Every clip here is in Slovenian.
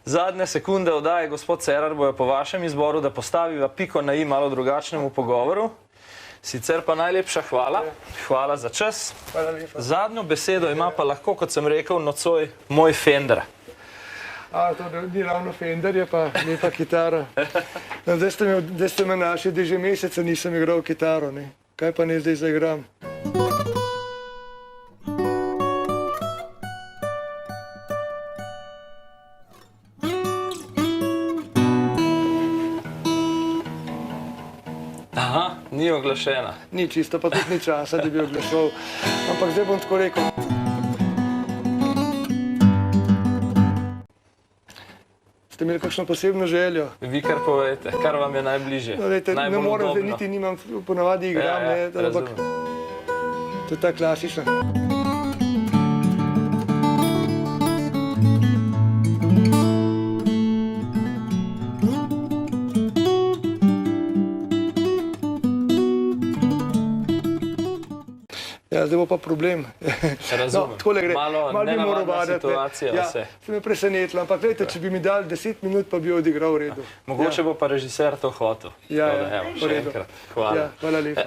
Zadnje sekunde oddaje, gospod Cerar, bojo po vašem izboru, da postaviva piko na i malo drugačnemu pogovoru. Sicer pa najlepša hvala. Hvala za čas. Hvala lepa. Zadnjo besedo ima pa lahko, kot sem rekel, nocoj moj Fender. To ni ravno Fender, je pa lepa kitara. No, zdaj ste me našli, da že meseca nisem igral kitaro. Ne? Kaj pa ne zdaj zaigram? Aha, ni oglašena. Ni čisto, pa tudi ni časa, da bi oglašal. Ampak zdaj bom tako rekel. Ste imeli kakšno posebno željo? Vi kar povejte, kar vam je najbližje. No, dejte, ne morem, zdaj niti nimam, ponavadi igram, ne, ampak to je ta klasična. Ja, zdaj bo pa problem. Razumem. Takole gre. Malo nenavadna situacija vse. Se me presenetilo, ampak gledajte, če bi mi dali 10 minut, pa bi odigral v redu. Mogoče bo pa režiser to hotel. Ja, še enkrat. Hvala. Hvala lepa.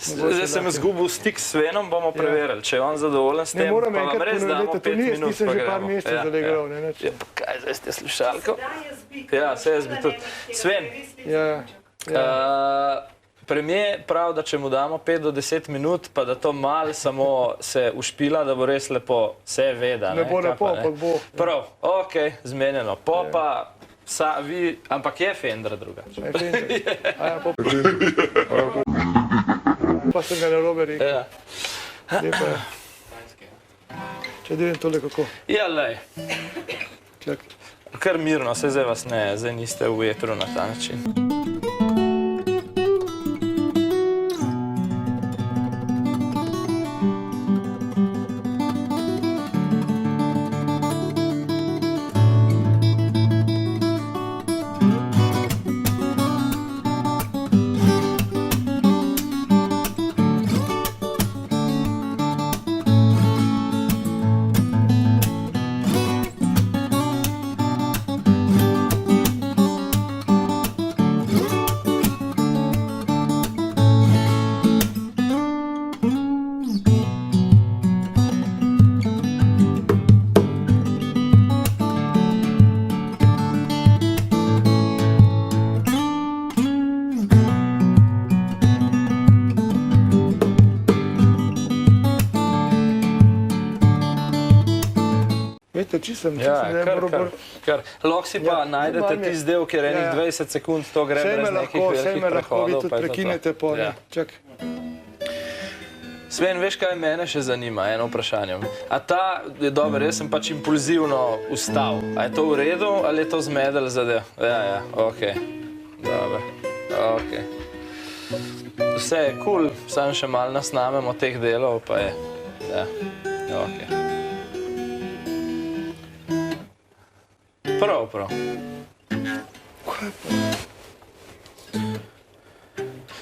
Zdaj sem izgubil stik s Svenom, bomo preverili. Če je on zadovoljen s tem, pa vam res damo 5 minut, nisem že par mesecev zalegral. Kaj, zdaj ste slušalko? Ja, se jaz bi tudi. Sven, premijer pravi, da če mu damo 5 do 10 minut, pa da to malo samo se ušpila, da bo res lepo vse veda. Ne bo lepo, ampak bo. Prav, okej, zmenjeno. Po pa vi, ampak je Fender drugače. Je Fender. Pa sem ga narobe rekel. Lepo je. Če delim tole kako? Ja, lej. Kar mirno, se zdaj vas ne, zdaj niste v etru na ta način. Kar. Lahko si pa najdete tisti del, kjer enih 20 sekund to gre brez nekih velikih prehodov. Sej me lahko, vi tudi prekinete po ne. Čak. Sven, veš kaj mene še zanima, eno vprašanje. A ta je dober, jaz sem pač impulzivno vstal. A je to v redu ali je to zmedel zadev? Ja, okej. Dober, okej. Vse je kul, samo še malo nasnamemo teh delov, pa je. Ja, okej. Prav.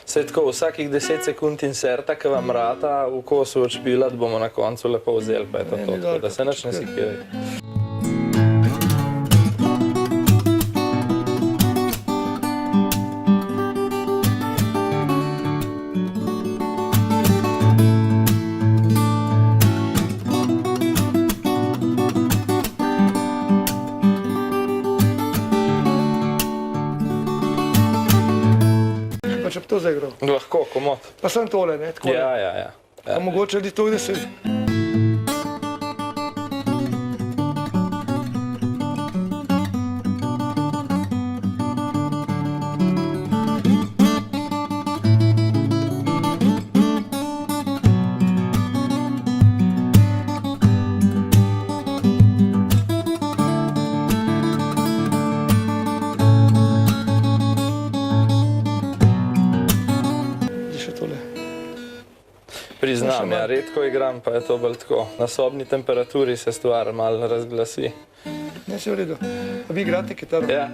Saj tako, vsakih 10 sekund inserta, ki vam rata v kosu odšpilat, bomo na koncu lepo vzeli, pa je to to, da se nič ne sekiraj. Če bi to zaigral. Lahko, komod. Pa sem tole, ne? Ja. A mogoče ali to, da se... Priznam, ja, redko igram, pa je to bolj tako. Na sobni temperaturi se stvar malo razglasi. Ne, se v redu. A vi igrate kitaro? Ja.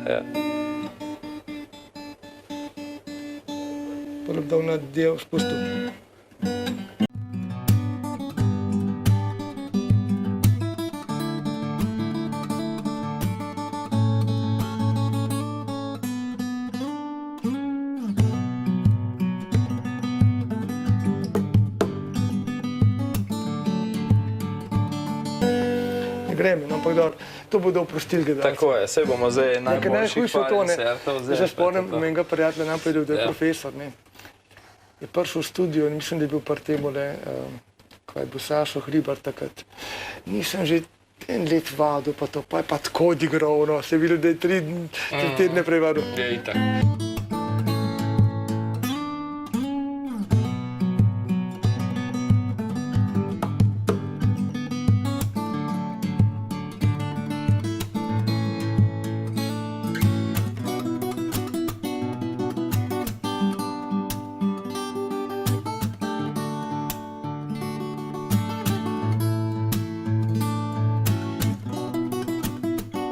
Pa bi dal na del spustil. ne grem, no, ampak dobro, to bodo oprostili gledalci. Tako je, saj bomo zdaj najboljših Najhujše to, ne. koncertov vzeli. Jaz se spomnim mojega prijatelja, nam povedal, da je Ja. profesor, ne. Je prišel v studio in mislim, da je bil pri temule, ko je bil Sašo Hribar takrat. Nisem že en let vadil, pa to, pa je pa tako odigral, no, se je videl, da je 3 tedne prej vadil. Je itak.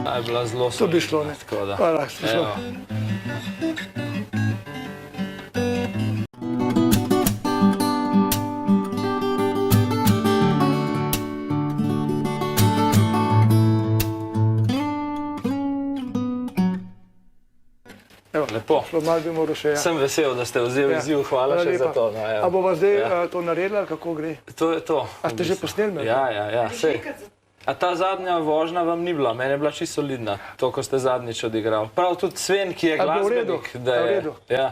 Ta je bila zelo To bi šlo, ne. Tako da. Hvala, šlo. Evo. Evo, Lepo. šlo, malo bi moral še, ja. Sem vesel, da ste vzeli izziv, hvala še za to. No, evo. A bova zdaj Ja. to naredila, ali kako gre? To je to. A ste že posneli me? Ja, sej. A ta zadnja vožnja vam ni bila, meni je bila čisto solidna, to, ko ste zadnjič odigral. Prav tudi Sven, ki je A je bilo v redu? glasbenik, da A v je... redu? Ja.